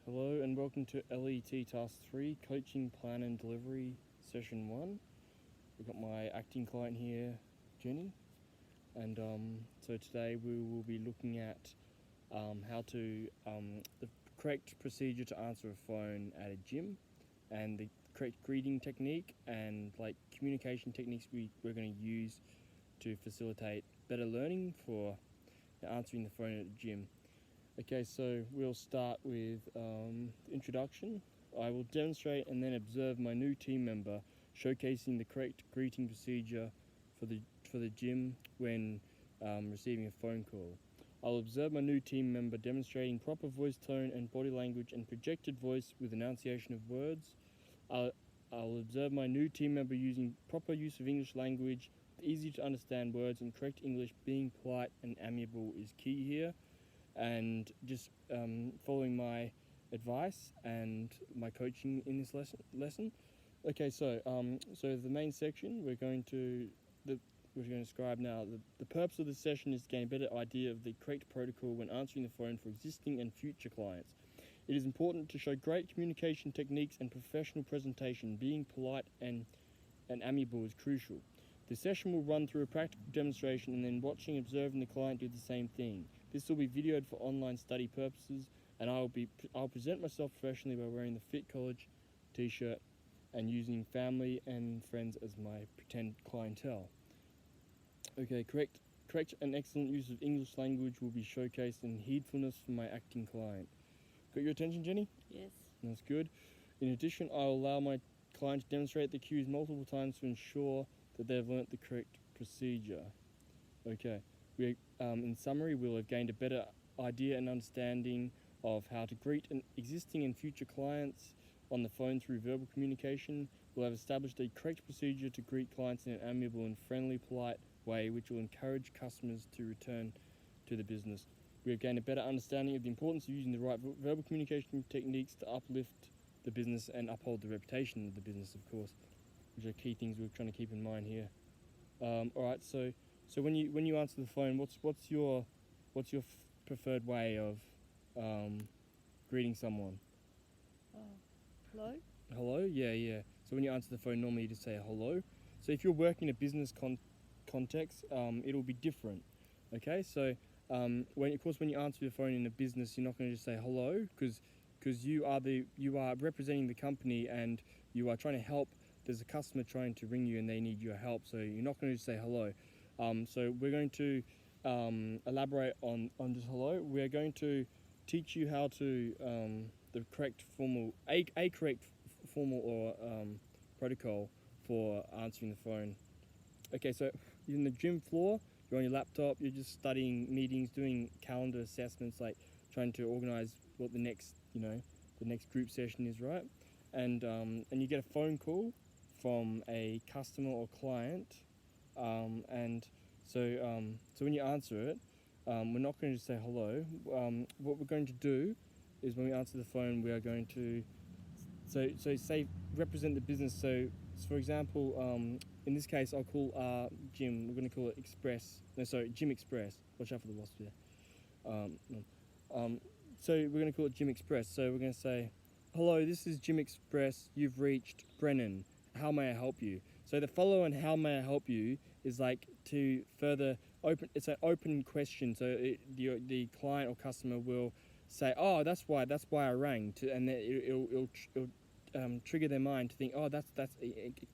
Hello and welcome to LET Task 3, Coaching Plan and Delivery Session 1. We've got my acting client here, Jenny, and so today we will be looking at the correct procedure to answer a phone at a gym, and the correct greeting technique and communication techniques we're going to use to facilitate better learning for answering the phone at a gym. Okay, so we'll start with the introduction. I will demonstrate and then observe my new team member showcasing the correct greeting procedure for the gym when receiving a phone call. I'll observe my new team member demonstrating proper voice tone and body language and projected voice with enunciation of words. I'll observe my new team member using proper use of English language, easy to understand words and correct English. Being polite and amiable is key here, and just following my advice and my coaching in this lesson. Okay, so the main section we're going to describe now. The purpose of this session is to gain a better idea of the correct protocol when answering the phone for existing and future clients. It is important to show great communication techniques and professional presentation. Being polite and amiable is crucial. The session will run through a practical demonstration and then watching and observing the client do the same thing. This will be videoed for online study purposes, and I'll present myself professionally by wearing the Fit College t-shirt and using family and friends as my pretend clientele. Okay, correct and excellent use of English language will be showcased in heedfulness for my acting client. Got your attention, Jenny? Yes. That's good. In addition, I'll allow my client to demonstrate the cues multiple times to ensure that they've learnt the correct procedure. Okay, in summary, we'll have gained a better idea and understanding of how to greet existing and future clients on the phone through verbal communication. We'll have established a correct procedure to greet clients in an amiable and friendly, polite way, which will encourage customers to return to the business. We have gained a better understanding of the importance of using the right verbal communication techniques to uplift the business and uphold the reputation of the business, of course, which are key things we're trying to keep in mind here. All right, so when you answer the phone, what's your preferred way of greeting someone? Hello? Hello? Yeah. So when you answer the phone, normally you just say hello. So if you're working in a business context, it'll be different. Okay, so when you answer the phone in a business, you're not going to just say hello because you are representing the company and you are trying to help. There's a customer trying to ring you and they need your help, so you're not going to just say hello. So we're going to elaborate on just hello. We're going to teach you how to the correct formal or protocol for answering the phone. Okay, so you're in the gym floor, you're on your laptop, you're just studying meetings, doing calendar assessments, like trying to organize what the next group session is, right? And you get a phone call from a customer or client, and so when you answer it, we're not going to say hello. What we're going to do is when we answer the phone, we are going to say represent the business. So for example, in this case, I'll call Jim. We're going to call it Gym Express. Watch out for the wasp there. So we're going to call it Gym Express. So we're going to say, hello, this is Gym Express. You've reached Brennan. How may I help you? So the follow and how may I help you is like to further open. It's an open question. So the client or customer will say, oh, that's why I rang. And then it'll trigger their mind to think, oh, that's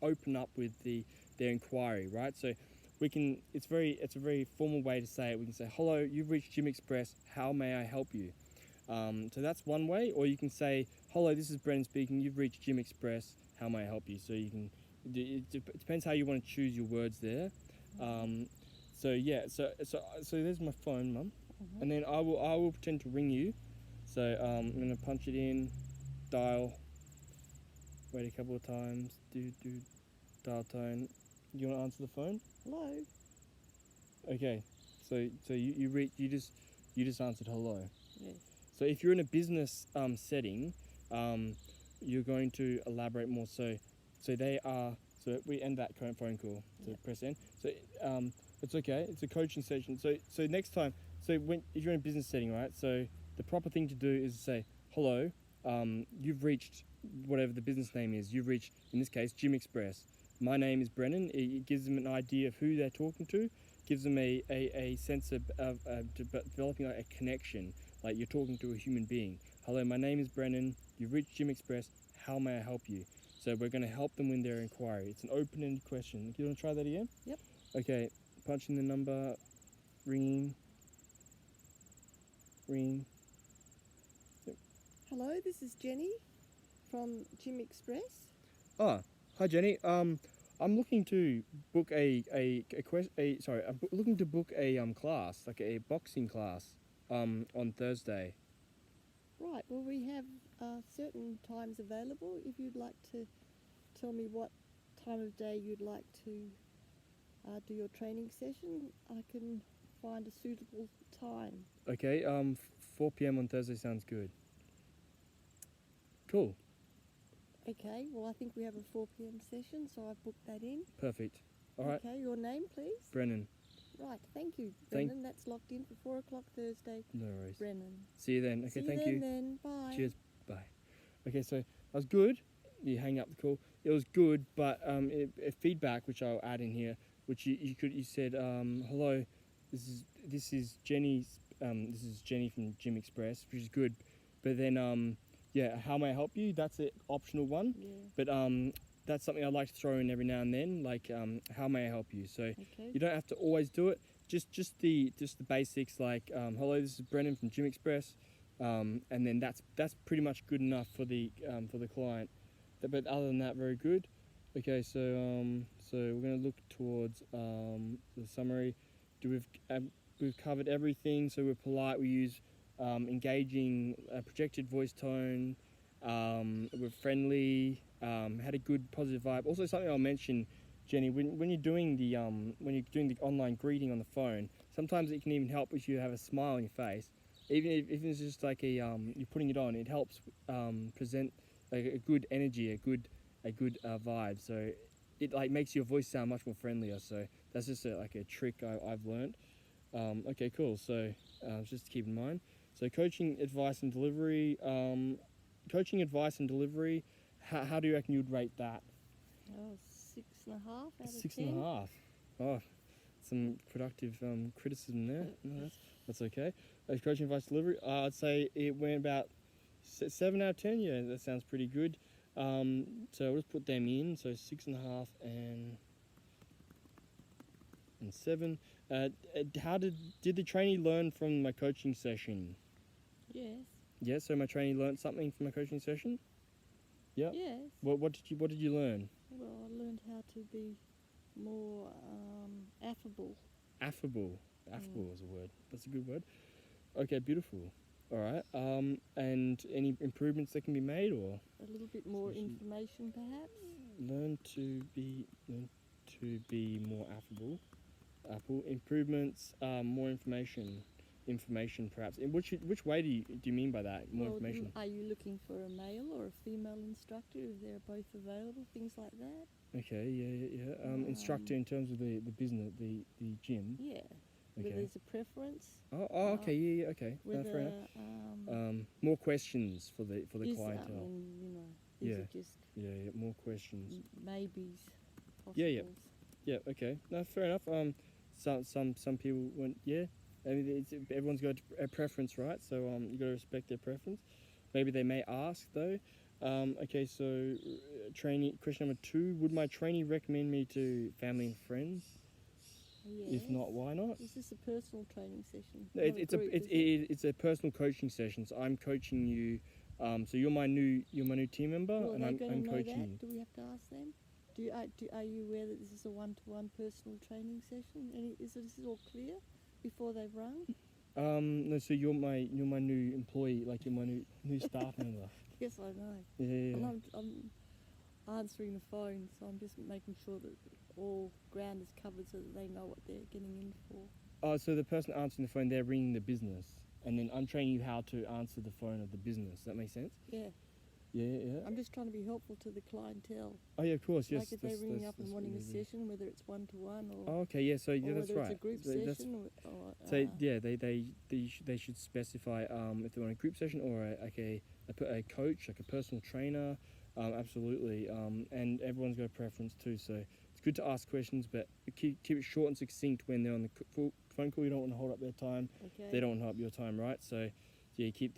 open up with their inquiry, right? So it's a very formal way to say it. We can say, hello, you've reached Gym Express. How may I help you? So that's one way. Or you can say, hello, this is Brennan speaking. You've reached Gym Express. How may I help you? So you can. It depends how you want to choose your words there. So there's my phone, Mum, and then I will pretend to ring you. So I'm gonna punch it in, dial. Wait a couple of times. Dial tone. You want to answer the phone? Hello? Okay. So you just answered hello. Yes. So if you're in a business setting, you're going to elaborate more. So they are. So we end that current phone call. So press end. So it's okay. It's a coaching session. So next time. So if you're in a business setting, right? So the proper thing to do is say hello. you've reached whatever the business name is. You've reached, in this case, Gym Express. My name is Brennan. It gives them an idea of who they're talking to, gives them a sense of developing like a connection, like you're talking to a human being. Hello, my name is Brennan. You've reached Gym Express. How may I help you? So we're going to help them with their inquiry. It's an open-ended question. Do you want to try that again? Yep. Okay, punch in the number, ringing. Hello, this is Jenny from Gym Express. Oh, hi Jenny. I'm looking to book I'm looking to book a class, like a boxing class, on Thursday. Right, well, we have certain times available. If you'd like to tell me what time of day you'd like to do your training session, I can find a suitable time. Okay. 4 p.m. on Thursday sounds good. Cool. Okay, well, I think we have a 4 p.m. session, so I've booked that in. Perfect. All right. Okay, your name, please? Brennan. Right, thank you, Thank- Brennan. That's locked in for 4 o'clock Thursday. No worries. Brennan. See you then. Okay. See Thank you you. then. Bye. Cheers. Bye. Okay, so that was good. You hang up the call. It was good, but feedback, which I'll add in here, which you said, hello, this is Jenny's. This is Jenny from Gym Express, which is good. But then yeah, how may I help you? That's an optional one. Yeah. But that's something I'd like to throw in every now and then, like how may I help you? So Okay. you don't have to always do it. Just the basics, like hello, this is Brennan from Gym Express. And then that's pretty much good enough for the client. But other than that, very good. Okay, so we're going to look towards the summary. We've covered everything. So we're polite. We use engaging, projected voice tone. We're friendly. Had a good positive vibe. Also, something I'll mention, Jenny, when you're doing the online greeting on the phone, sometimes it can even help if you have a smile on your face. Even if it's just like you're putting it on, it helps present like a good energy, a good vibe. So it like makes your voice sound much more friendlier. So that's just like a trick I've learned. Okay, cool. So just to keep in mind. So coaching advice and delivery. How do you reckon you'd rate that? Oh, 6.5 out of 10. 6.5. Oh, some productive criticism there. No, that's okay. Coaching advice delivery, I'd say it went about 7 out of 10. Yeah, that sounds pretty good. So we'll just put them in. So 6.5 and 7. How did the trainee learn from my coaching session? Yes. Yeah, so my trainee learned something from my coaching session. Yeah. Yes. What did you learn? Well, I learned how to be more affable. Affable is a word. That's a good word. Okay, beautiful. All right. And any improvements that can be made, or A little bit more information, perhaps. learn to be more affable. Improvements. More information perhaps. In which way do you mean by that? More Well, information. Are you looking for a male or a female instructor? If they're both available, things like that. Okay. Yeah. Instructor in terms of the business, the gym. Yeah. Whether Okay. there's a preference. Oh. Okay. Yeah. Okay. No, Whether fair enough. More questions for the is, clientele. these Yeah. are just Yeah. More questions. maybes. Yeah, yeah. possibles. Yeah. Okay. No, fair enough. Some people want. Yeah. I mean, everyone's got a preference, right? So you got to respect their preference. Maybe they may ask though. Okay. So trainee question number 2: would my trainee recommend me to family and friends? Yes. If not, why not? Is this a personal training session? No, Not a group, is it? it's a personal coaching session. So I'm coaching you. So you're my new team member, Well, and they're I'm going to know coaching that. you. Do we have to ask them? Are you aware that this is a one-to-one personal training session? And is this all clear before they've rung? No, so you're my new employee, like you're my new staff member. Yes, I know. Yeah. And I'm answering the phone, so I'm just making sure that all ground is covered so that they know what they're getting in for. Oh, so the person answering the phone, they're ringing the business, and then I'm training you how to answer the phone of the business. Does that make sense? Yeah. Yeah. I'm just trying to be helpful to the clientele. Oh yeah, of course. Yes. Like if they're ringing up and wanting a session, whether it's one-to-one or, Oh, okay. Yeah. So yeah, or that's whether right. it's a group So that's- session or So yeah, they should specify if they want a group session or a coach, like a personal trainer. Absolutely. And everyone's got a preference too. So it's good to ask questions, but keep it short and succinct when they're on the phone call. You don't want to hold up their time. okay. They don't want to hold up your time, right? So yeah, keep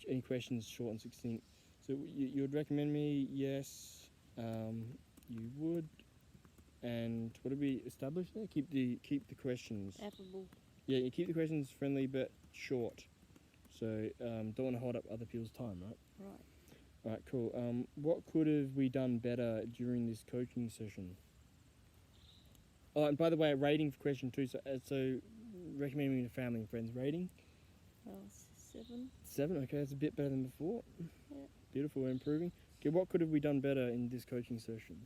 any questions short and succinct. So you would recommend me? Yes. You would. And what did we establish there? Keep the questions. Affable. Yeah, you keep the questions friendly but short. So don't want to hold up other people's time, right? Right. All right, cool. What could have we done better during this coaching session? Oh, and by the way, rating for question 2. So recommending to family and friends rating. 7. 7. Okay, that's a bit better than before. Yeah. Beautiful, we're improving. Okay, what could have we done better in this coaching session?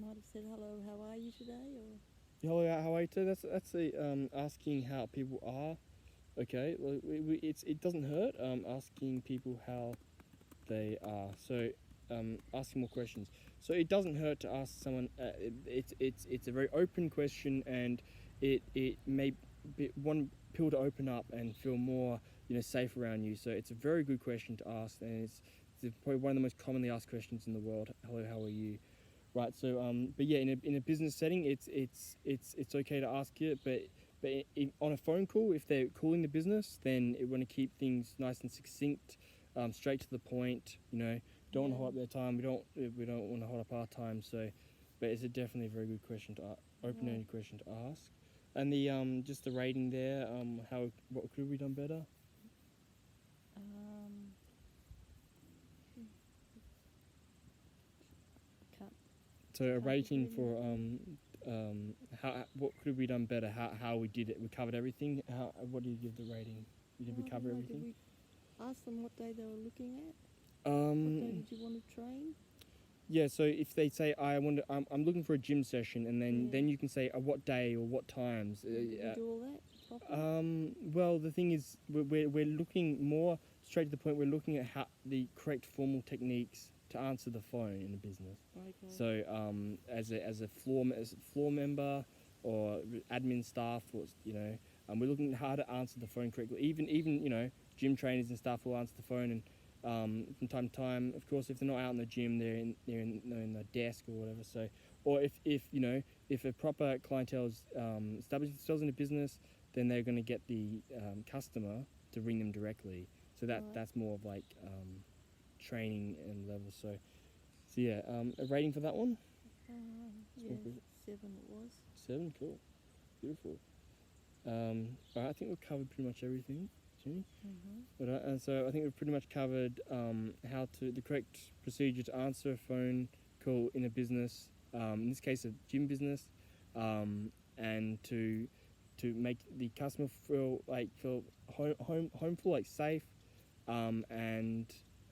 Might have said hello. How are you today? Or Hello, how are you today? That's the asking how people are. Okay, well, it doesn't hurt asking people how they are. So asking more questions. So it doesn't hurt to ask someone. It's a very open question, and it may be one people to open up and feel more safe around you. So it's a very good question to ask, and it's probably one of the most commonly asked questions in the world. Hello, how are you? Right. So but yeah, in a business setting, it's okay to ask it, but on a phone call, if they're calling the business, then it want to keep things nice and succinct, straight to the point. Don't want to hold up their time. We don't want to hold up our time. So, but it's definitely a very good question to open-ended question to ask. And the just the rating there. What could we done better? can't. So a Can't rating think for what could we done better? How we did it? We covered everything. What do you give the rating? Did we cover everything? Did we ask them what day they were looking at? What day did you want to train? Yeah, so if they say I'm looking for a gym session, and then you can say what day or what times. Did you do all that properly? Well, the thing is, we're looking more straight to the point. We're looking at how the correct formal techniques to answer the phone in a business. Okay. So as a floor member or admin staff, or we're looking at how to answer the phone correctly. Even gym trainers and staff will answer the phone, and from time to time, of course, if they're not out in the gym, they're in the desk or whatever. So, or if a proper clientele is established themselves in a business, then they're going to get the customer to ring them directly. So that's more of like training and level. So yeah, a rating for that one. Yeah, 7 it was. 7, cool, beautiful. All right, I think we've covered pretty much everything, Jenny. Mm-hmm. Right, and so I think we've pretty much covered the correct procedure to answer a phone call in a business, in this case a gym business, and to make the customer feel homeful, like safe, and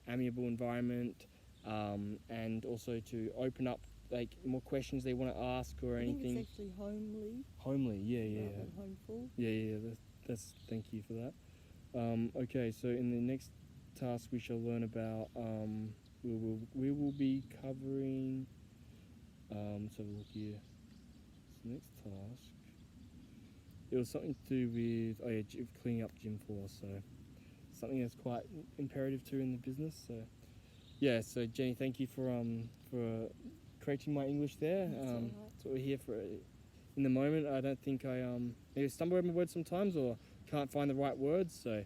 amiable environment, and also to open up like more questions they want to ask or anything. I think it's actually homely. Homely, yeah. Rather than homeful. Yeah. That's thank you for that. Okay, so in the next task we shall learn about we will be covering let's have a look here. So next task, it was something to do with cleaning up gym floor, so something that's quite imperative too in the business. So yeah, so Jenny, thank you for correcting my English there. That's all right. That's what we're here for. In the moment, I don't think I maybe stumble over my words sometimes or can't find the right words. So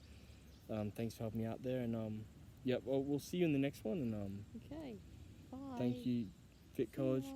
thanks for helping me out there. And well, we'll see you in the next one. And Okay. Bye. thank you, Fit See College. ya.